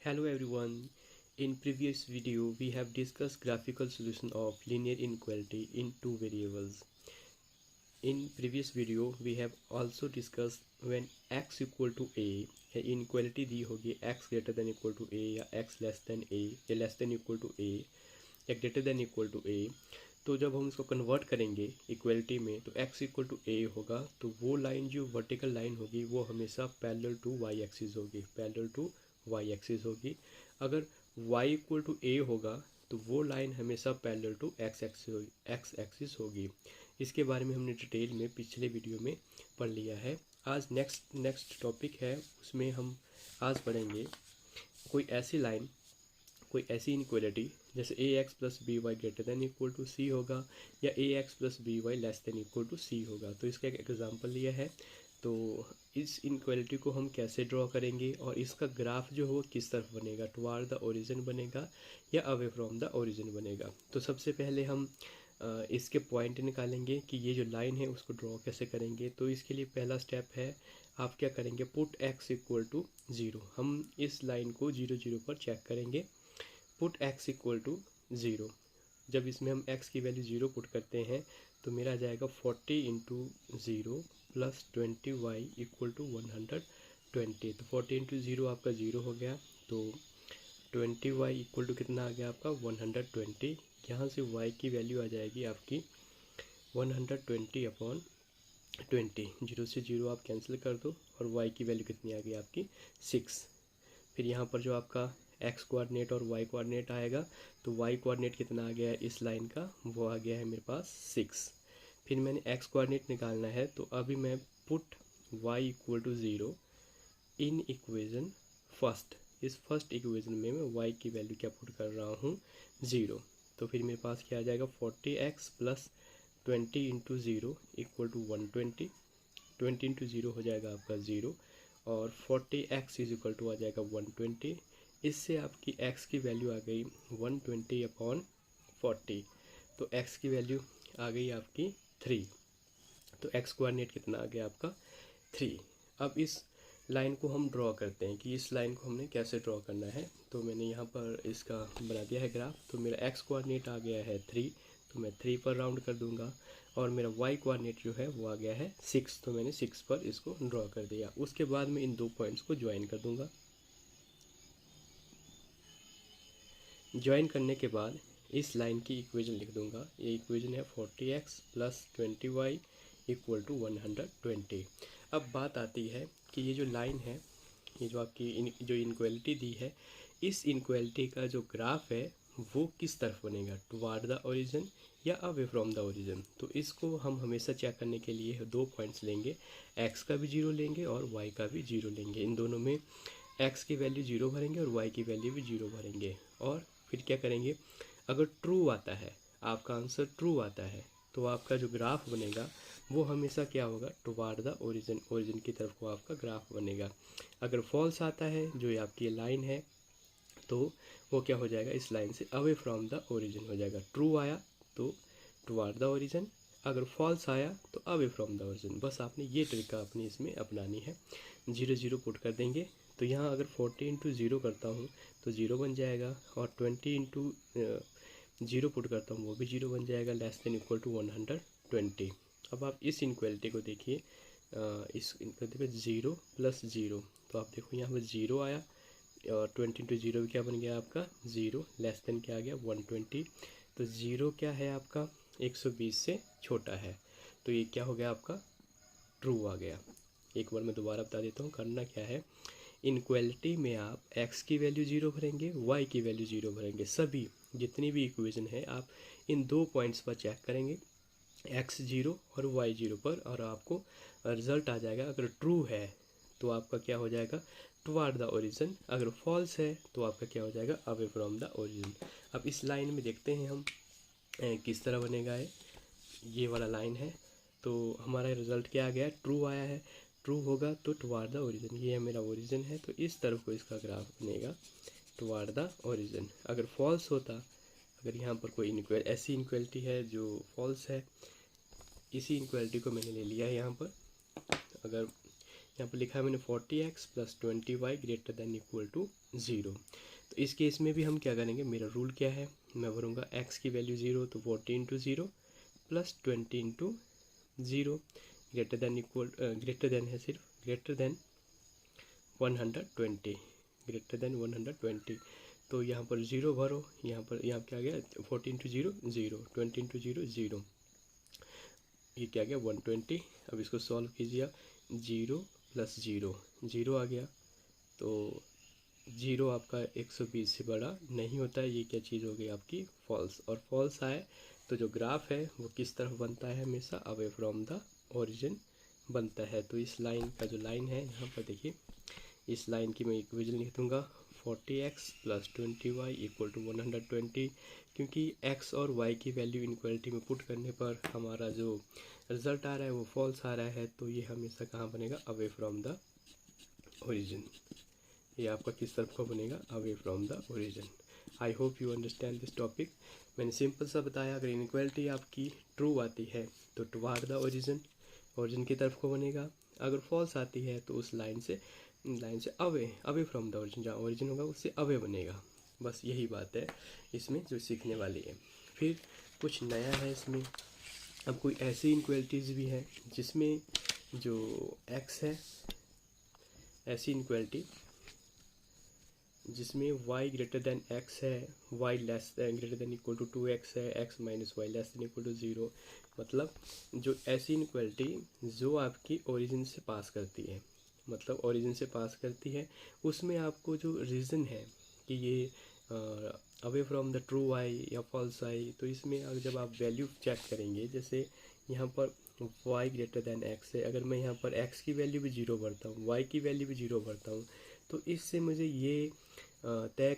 Hello everyone. In previous video we have discussed graphical solution of linear inequality in two variables. In previous video we have also discussed when x equal to a inequality दी होगी x greater than equal to a या x less than a या less than equal to a या greater than equal to a, तो जब हम इसको convert करेंगे equality में तो x इक्वल टू ए होगा, तो वो लाइन जो वर्टिकल लाइन होगी वो हमेशा पैरेलल टू वाई एक्सिस होगी, पैरेलल टू वाई एक्सिस होगी। अगर y इक्वल टू ए होगा तो वो लाइन हमेशा पैरेलल टू एक्स एक्सिस होगी। इसके बारे में हमने डिटेल में पिछले वीडियो में पढ़ लिया है। आज नेक्स्ट टॉपिक है, उसमें हम आज पढ़ेंगे कोई ऐसी लाइन, कोई ऐसी इनक्वालिटी जैसे A X plus B Y greater than equal to C होगा या A X plus B Y less than equal to C होगा। तो इसका एक एग्जांपल लिया है। तो इस इनक्वालिटी को हम कैसे ड्रॉ करेंगे और इसका ग्राफ जो हो किस तरफ बनेगा, टुवार्ड द ओरिजिन बनेगा या अवे फ्रॉम द ओरिजिन बनेगा। तो सबसे पहले हम इसके पॉइंट निकालेंगे कि ये जो लाइन है उसको ड्रॉ कैसे करेंगे। तो इसके लिए पहला स्टेप है, आप क्या करेंगे, put x equal to zero. हम इस लाइन को 0 0 पर चेक करेंगे। Put x equal to zero, जब इसमें हम x की वैल्यू 0 पुट करते हैं तो मेरा आ जाएगा 40 into zero plus 20y equal to 120। तो 40 इंटू ज़ीरो आपका 0 हो गया, तो 20y इक्वल टू कितना आ गया आपका 120। यहाँ से y की वैल्यू आ जाएगी आपकी 120 अपॉन 20। 0 से 0 आप कैंसिल कर दो और y की वैल्यू कितनी आ गई आपकी 6। फिर यहाँ पर जो आपका x कोऑर्डिनेट और y कोऑर्डिनेट आएगा तो y कोऑर्डिनेट कितना आ गया है इस लाइन का, वो आ गया है मेरे पास 6। फिर मैंने x कोऑर्डिनेट निकालना है, तो अभी मैं put y equal to zero in equation first. इस फर्स्ट इक्वेशन में मैं y की वैल्यू क्या पुट कर रहा हूँ 0। तो फिर मेरे पास क्या आ जाएगा 40x plus 20 into zero equal to 120। 20 into zero हो जाएगा आपका 0 और 40x इज इक्वल टू आ जाएगा 120। इससे आपकी x की वैल्यू आ गई 120 अपॉन 40। तो x की वैल्यू आ गई आपकी 3। तो x कोऑर्डिनेट कितना आ गया आपका 3। अब इस लाइन को हम ड्रॉ करते हैं कि इस लाइन को हमने कैसे ड्रॉ करना है। तो मैंने यहाँ पर इसका बना दिया है ग्राफ। तो मेरा x कोऑर्डिनेट आ गया है 3, तो मैं 3 पर राउंड कर दूंगा और मेरा y कोऑर्डिनेट जो है वो आ गया है 6, तो मैंने 6 पर इसको ड्रॉ कर दिया। उसके बाद मैं इन दो पॉइंट्स को ज्वाइन कर दूंगा। ज्वाइन करने के बाद इस लाइन की इक्वेशन लिख दूंगा। ये इक्वेशन है 40x plus 20y equal to 120। अब बात आती है कि ये जो लाइन है, ये जो आपकी जो इनक्वालिटी दी है, इस इनक्वालिटी का जो ग्राफ है वो किस तरफ बनेगा, टुवार्ड द ओरिजिन या अवे फ्रॉम द ओरिजिन। तो इसको हम हमेशा चेक करने के लिए दो पॉइंट्स लेंगे, x का भी 0 लेंगे और y का भी 0 लेंगे। इन दोनों में x की वैल्यू 0 भरेंगे और y की वैल्यू भी 0 भरेंगे। और फिर क्या करेंगे, अगर ट्रू आता है, आपका आंसर ट्रू आता है, तो आपका जो ग्राफ बनेगा वो हमेशा क्या होगा, टुवार्ड द ओरिजिन, ओरिजिन की तरफ को आपका ग्राफ बनेगा। अगर फॉल्स आता है, जो ये आपकी लाइन है, तो वो क्या हो जाएगा, इस लाइन से अवे फ्रॉम द ओरिजिन हो जाएगा। ट्रू आया तो टुवार्ड द ओरिजिन, अगर फॉल्स आया तो अवे फ्रॉम द ओरिजिन। बस आपने ये ट्रिक अपनी इसमें अपनानी है। 0 0 पुट कर देंगे, तो यहाँ अगर 40 इंटू ज़ीरो करता हूँ तो 0 बन जाएगा और 20 इंटू ज़ीरो पुट करता हूँ वो भी 0 बन जाएगा, लेस देन इक्वल टू 120। अब आप इस इनक्वालिटी को देखिए, इस इनक्वालिटी पे 0 प्लस 0, तो आप देखो यहाँ पर 0 आया और 20 इंटू ज़ीरो भी क्या बन गया आपका 0, लेस देन क्या आ गया 120। तो 0 क्या है आपका 120 से छोटा है, तो ये क्या हो गया आपका ट्रू आ गया। एक बार मैं दोबारा बता देता हूँ, करना क्या है, इनक्वालिटी में आप x की वैल्यू 0 भरेंगे, y की वैल्यू 0 भरेंगे। सभी जितनी भी इक्वेशन है आप इन दो पॉइंट्स पर चेक करेंगे, x 0 और y 0 पर, और आपको रिजल्ट आ जाएगा। अगर ट्रू है तो आपका क्या हो जाएगा, टुवार्ड द ओरिजिन, अगर फॉल्स है तो आपका क्या हो जाएगा, अवे फ्रॉम द ओरिजिन। अब इस लाइन में देखते हैं हम किस तरह बनेगा। ये वाला लाइन है, तो हमारा रिजल्ट क्या आ गया, ट्रू आया है। ट्रू होगा तो टुवार्ड द ओरिजिन, ये है मेरा ओरिजिन है, तो इस तरफ को इसका ग्राफ बनेगा टुवार्ड द ओरिजिन। अगर फॉल्स होता, अगर यहाँ पर कोई ऐसी इनक्वालिटी है जो फॉल्स है, इसी इनक्वालिटी को मैंने ले लिया है यहाँ पर। अगर यहाँ पर लिखा है मैंने 40x + 20y > 0। तो इस केस में भी हम क्या करेंगे, मेरा रूल क्या है, मैं भरूँगा x की वैल्यू 0 तो 40 × 0 + 20 × 0 ग्रेटर देन है सिर्फ ग्रेटर देन 120 तो यहाँ पर 0 भरो, यहाँ क्या आ गया 40 × 0 0 20 × 0 0, ये क्या गया 120। अब इसको सॉल्व कीजिए आप, 0 + 0 0 आ गया, तो 0 आपका 120 से बड़ा नहीं होता है, ये क्या चीज़ हो गई आपकी फॉल्स, और फॉल्स आए तो जो ग्राफ है वो किस तरफ बनता है, हमेशा अवे फ्रॉम द ओरिजिन बनता है। तो इस लाइन का जो लाइन है यहाँ पर देखिए, इस लाइन की मैं इक्वेशन लिख दूँगा 40x + 20y = 120, क्योंकि x और y की वैल्यू इनक्वालिटी में पुट करने पर हमारा जो रिज़ल्ट आ रहा है वो फॉल्स आ रहा है, तो ये हमेशा कहाँ बनेगा, अवे फ्रॉम द ओरिजिन। ये आपका किस तरफ को बनेगा, away from the origin. I hope you understand this topic. मैंने सिंपल सा बताया, अगर इनक्वालिटी आपकी ट्रू आती है तो टुवार्ड द ओरिजिन की तरफ को बनेगा, अगर फॉल्स आती है तो उस लाइन से अवे फ्रॉम द ओरिजिन, जहाँ ओरिजिन होगा उससे अवे बनेगा। बस यही बात है इसमें जो सीखने वाली है। फिर कुछ नया है इसमें, अब कोई ऐसी इनक्वालिटीज़ भी है जिसमें जो x है, ऐसी इनक्वालिटी जिसमें y > x है, y > 2x है, x - y <= 0, मतलब जो ऐसी इनक्वालिटी जो आपकी ओरिजिन से पास करती है, मतलब ओरिजिन से पास करती है, उसमें आपको जो रीज़न है कि ये away from the true I या फॉल्स आई, तो इसमें अगर जब आप वैल्यू चेक करेंगे, जैसे यहाँ पर y > x है, अगर मैं यहाँ पर x की वैल्यू भी 0 भरता हूँ, y की वैल्यू भी 0 भरता हूँ, तो इससे मुझे ये तय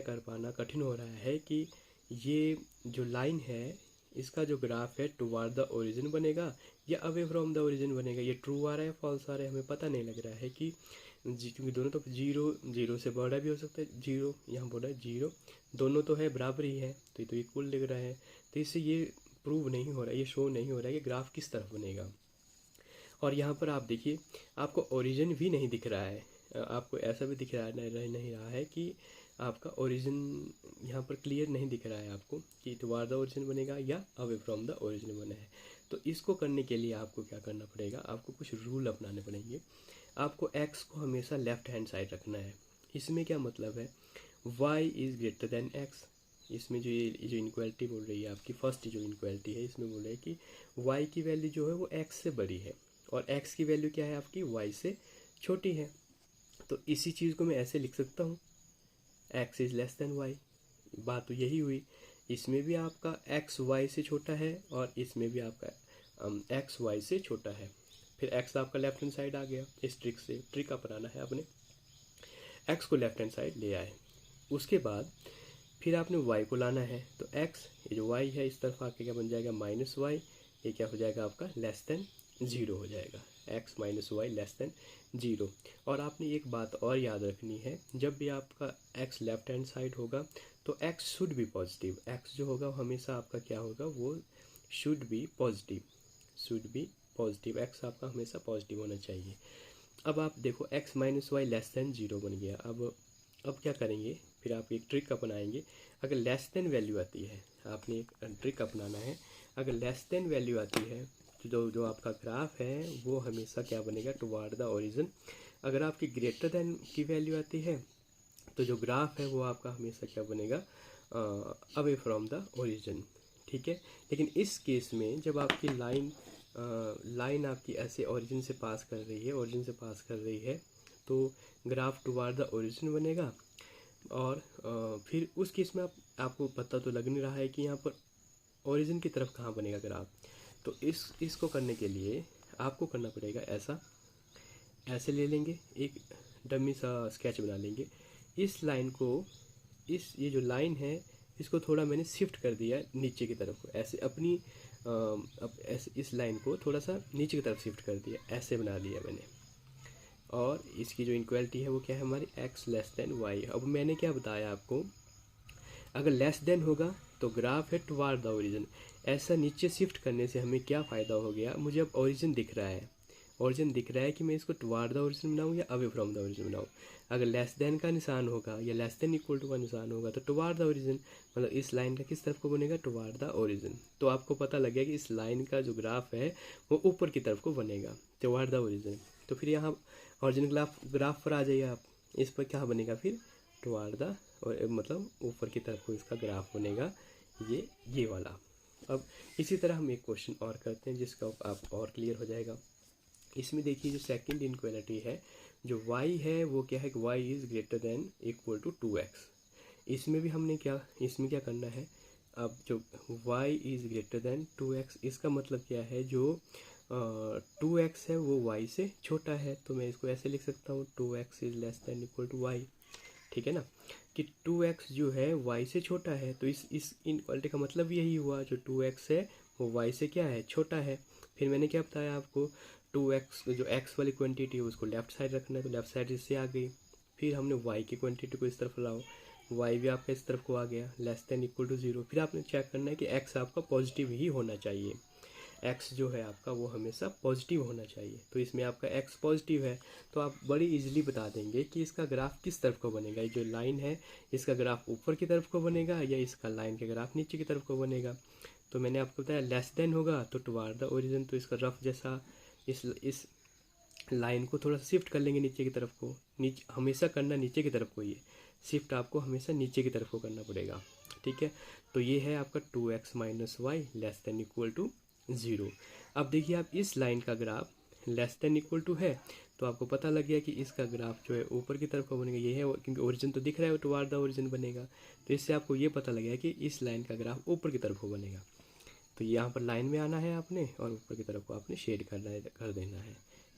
कर पाना कठिन हो रहा है कि ये जो लाइन है इसका जो ग्राफ है टुवार्ड द ओरिजिन बनेगा या अवे फ्रॉम द ओरिजिन बनेगा, ये ट्रू आ रहा है फॉल्स आ रहा है, हमें पता नहीं लग रहा है कि क्योंकि दोनों तो 0 से बड़ा भी हो सकता है, 0 यहाँ बोला है 0, दोनों तो है बराबर ही है, तो ये तो इक्वल लिख रहा है, तो इससे ये प्रूव नहीं हो रहा है, ये शो नहीं हो रहा है कि ग्राफ किस तरफ बनेगा। और यहाँ पर आप देखिए, आपको ओरिजिन भी नहीं दिख रहा है, आपको ऐसा भी दिख रहा नहीं रहा है कि आपका ओरिजिन यहाँ पर क्लियर नहीं दिख रहा है आपको कि टुवार्ड द ओरिजिन बनेगा या अवे फ्रॉम द ओरिजिन बना है। तो इसको करने के लिए आपको क्या करना पड़ेगा, आपको कुछ रूल अपनाने पड़ेंगे। आपको x को हमेशा लेफ्ट हैंड साइड रखना है। इसमें क्या मतलब है, y > x, इसमें जो इनक्वालिटी बोल रही है आपकी फर्स्ट जो इनक्वालिटी है, इसमें बोल रही है कि y की वैल्यू जो है वो x से बड़ी है और x की वैल्यू क्या है आपकी y से छोटी है। तो इसी चीज़ को मैं ऐसे लिख सकता हूँ, x < y। बात तो यही हुई, इसमें भी आपका x y से छोटा है और इसमें भी आपका x y से छोटा है। फिर x आपका लेफ्ट हैंड साइड आ गया, इस ट्रिक अपनाना है आपने, x को लेफ्ट हैंड साइड ले आए। उसके बाद फिर आपने y को लाना है, तो x ये जो y है इस तरफ आके क्या बन जाएगा -y, ये क्या हो जाएगा आपका <0 हो जाएगा, x - y <0। और आपने एक बात और याद रखनी है, जब भी आपका x लेफ्ट हैंड साइड होगा तो x should be positive, x जो होगा हमेशा आपका क्या होगा, वो शुड बी पॉजिटिव, x आपका हमेशा पॉजिटिव होना चाहिए। अब आप देखो x - y <0 बन गया। अब क्या करेंगे, फिर आप एक ट्रिक अपनाएंगे। अगर लेस देन वैल्यू आती है, आपने एक ट्रिक अपनाना है, अगर लेस देन वैल्यू आती है तो जो आपका ग्राफ है वो हमेशा क्या बनेगा, टुवार्ड द ओरिजिन। अगर आपकी ग्रेटर देन की वैल्यू आती है तो जो ग्राफ है वो आपका हमेशा क्या बनेगा, अवे फ्रॉम द ओरिजिन, ठीक है। लेकिन इस केस में जब आपकी लाइन आपकी ऐसे ओरिजिन से पास कर रही है तो ग्राफ टुवार्ड द ओरिजिन बनेगा। और फिर उस केस में आपको पता तो लग नहीं रहा है कि यहाँ पर ओरिजिन की तरफ कहाँ बनेगा ग्राफ। तो इसको करने के लिए आपको करना पड़ेगा ऐसे ले लेंगे, एक डमी सा स्केच बना लेंगे। इस लाइन को, ये जो लाइन है इसको थोड़ा मैंने शिफ्ट कर दिया नीचे की तरफ, ऐसे अपनी ऐसे इस लाइन को थोड़ा सा नीचे की तरफ शिफ्ट कर दिया, ऐसे बना लिया मैंने। और इसकी जो इनक्वालिटी है वो क्या है हमारी, x < y। अब मैंने क्या बताया आपको, अगर लेस देन होगा तो ग्राफ है टुवार्ड द ओरिजिन। ऐसा नीचे शिफ्ट करने से हमें क्या फ़ायदा हो गया, मुझे अब ओरिजिन दिख रहा है ओरिजिन दिख रहा है कि मैं इसको टुवार्ड द ओरिजिन बनाऊँ या अवे फ्रॉम द ओरिजिन बनाऊँ। अगर लेस देन का निशान होगा या लेस देन इक्वल टू का निशान होगा तो टुवार्ड द ओरिजिन, मतलब इस लाइन का किस तरफ को बनेगा, टुवार्ड द ओरिजिन। तो आपको पता लग गया कि इस लाइन का जो ग्राफ है वो ऊपर की तरफ को बनेगा, टुवार्ड द ओरिजिन। तो फिर यहाँ ओरिजिन ग्राफ पर आ जाइए आप, इस पर क्या बनेगा फिर, टुवार्ड द, मतलब ऊपर की तरफ को इसका ग्राफ बनेगा, ये वाला। अब इसी तरह हम एक क्वेश्चन और करते हैं जिसका आप और क्लियर हो जाएगा। इसमें देखिए जो सेकंड इनक्वालिटी है, जो y है वो क्या है कि y is greater than equal to 2x। इसमें भी हमने इसमें क्या करना है, अब जो y is greater then 2x, इसका मतलब क्या है, जो 2x है वो y से छोटा है। तो मैं इसको ऐसे लिख सकता हूँ, 2x is less than equal to y। ठीक है ना, कि 2x जो है y से छोटा है। तो इस इनक्वालिटी का मतलब यही हुआ, जो 2x है वो y से क्या है, छोटा है। फिर मैंने क्या बताया आपको, 2x जो x वाली क्वांटिटी है उसको लेफ्ट साइड रखना है, तो लेफ्ट साइड इससे आ गई। फिर हमने y की क्वांटिटी को इस तरफ लाओ, y भी आपका इस तरफ को आ गया, लेस देन इक्वल टू 0। फिर आपने चेक करना है कि x आपका पॉजिटिव ही होना चाहिए, x जो है आपका वो हमेशा पॉजिटिव होना चाहिए। तो इसमें आपका x पॉजिटिव है, तो आप बड़ी इजीली बता देंगे कि इसका ग्राफ किस तरफ को बनेगा। ये जो लाइन है इसका ग्राफ ऊपर की तरफ को बनेगा या इसका लाइन का ग्राफ नीचे की तरफ को बनेगा। तो मैंने आपको बताया लेस देन होगा तो टुवार्ड द ओरिजिन, तो इसका रफ जैसा इस लाइन को थोड़ा सा शिफ्ट कर लेंगे नीचे की तरफ को। नीचे हमेशा करना नीचे की तरफ को, ये शिफ्ट आपको हमेशा नीचे की तरफ को करना पड़ेगा। ठीक है, तो ये है आपका 2x minus y less than equal to 0। अब देखिए आप इस लाइन का graph less than equal to है, तो आपको पता लग गया कि इसका ग्राफ जो है ऊपर की तरफ का बनेगा, ये है क्योंकि ओरिजिन तो दिख रहा है, टुवार्ड द ओरिजिन बनेगा। तो इससे आपको ये पता लग गया कि इस लाइन का ग्राफ ऊपर की तरफ को बनेगा। तो यहाँ पर लाइन में आना है आपने और ऊपर की तरफ को आपने शेड कर देना है।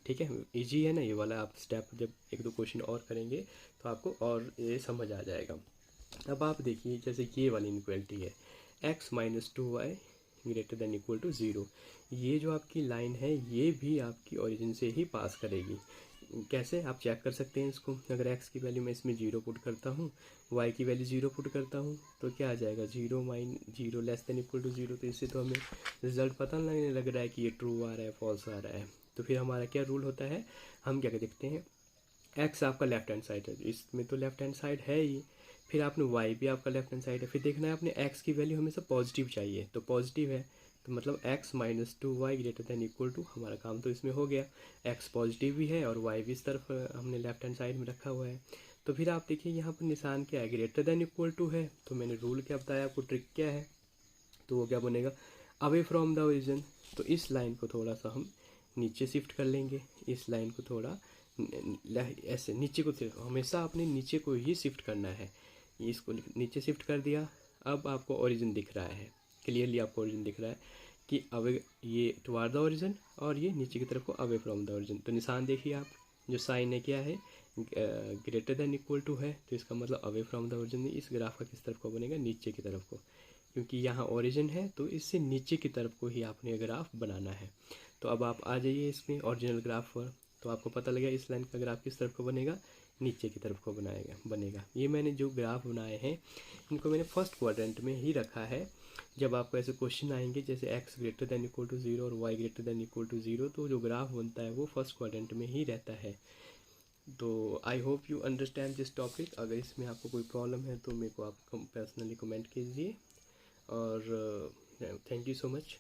ठीक है, इजी है ना ये वाला। आप स्टेप जब एक दो क्वेश्चन और करेंगे तो आपको और ये समझ आ जाएगा। अब आप देखिए जैसे ये वाली इनक्वालिटी है, x minus 2y greater than equal to 0। ये जो आपकी लाइन है ये भी आपकी ओरिजिन से ही पास करेगी। कैसे आप चेक कर सकते हैं इसको, अगर x की वैल्यू मैं इसमें 0 पुट करता हूँ, y की वैल्यू 0 पुट करता हूँ, तो क्या आ जाएगा, 0 लेस देन इक्वल टू 0। तो इससे तो हमें रिजल्ट पता नहीं लग रहा है कि ये ट्रू आ रहा है फॉल्स आ रहा है। तो फिर हमारा क्या रूल होता है, हम क्या देखते हैं, x आपका लेफ्ट हैंड साइड है, इसमें तो लेफ्ट हैंड साइड है ही, फिर आपने y भी आपका लेफ्ट हैंड साइड है, फिर देखना है आपने x की वैल्यू हमेशा पॉजिटिव चाहिए, तो पॉजिटिव है तो मतलब x minus 2y greater than equal to, हमारा काम तो इसमें हो गया। x पॉजिटिव भी है और y भी इस तरफ हमने लेफ्ट हैंड साइड में रखा हुआ है। तो फिर आप देखिए यहाँ पर निशान क्या है, ग्रेटर देन इक्वल टू है। तो मैंने रूल क्या बताया आपको, ट्रिक क्या है, तो वो क्या बनेगा, अवे फ्रॉम द ओरिजिन। तो इस लाइन को थोड़ा सा हम नीचे शिफ्ट कर लेंगे, इस लाइन को थोड़ा ऐसे नीचे को, हमेशा आपने नीचे को ही शिफ्ट करना है। इसको नीचे शिफ्ट कर दिया, अब आपको ओरिजिन दिख रहा है, क्लियरली आपको ओरिजिन दिख रहा है कि अवे, ये टुवार्ड द ओरिजिन और ये नीचे की तरफ को अवे फ्रॉम द ओरिजिन। तो निशान देखिए आप, जो साइन है क्या है, ग्रेटर देन इक्वल टू है, तो इसका मतलब अवे फ्रॉम द ओरिजिन। इस ग्राफ का किस तरफ को बनेगा, नीचे की तरफ को, क्योंकि यहाँ ओरिजिन है तो इससे नीचे की तरफ को ही आपने ग्राफ बनाना है। तो अब आप आ जाइए इसमें ओरिजिनल ग्राफ पर, तो आपको पता लगेगा इस लाइन का ग्राफ किस तरफ को बनेगा, नीचे की तरफ को बनेगा। ये मैंने जो ग्राफ बनाए हैं इनको मैंने फर्स्ट क्वाड्रेंट में ही रखा है। जब आपको ऐसे क्वेश्चन आएंगे जैसे x greater than equal to 0 और y greater than equal to 0, तो जो ग्राफ बनता है वो फर्स्ट क्वाड्रेंट में ही रहता है। तो I hope you understand this topic. अगर इसमें आपको कोई प्रॉब्लम है तो मेरे को आप पर्सनली कमेंट कीजिए, और थैंक यू सो मच।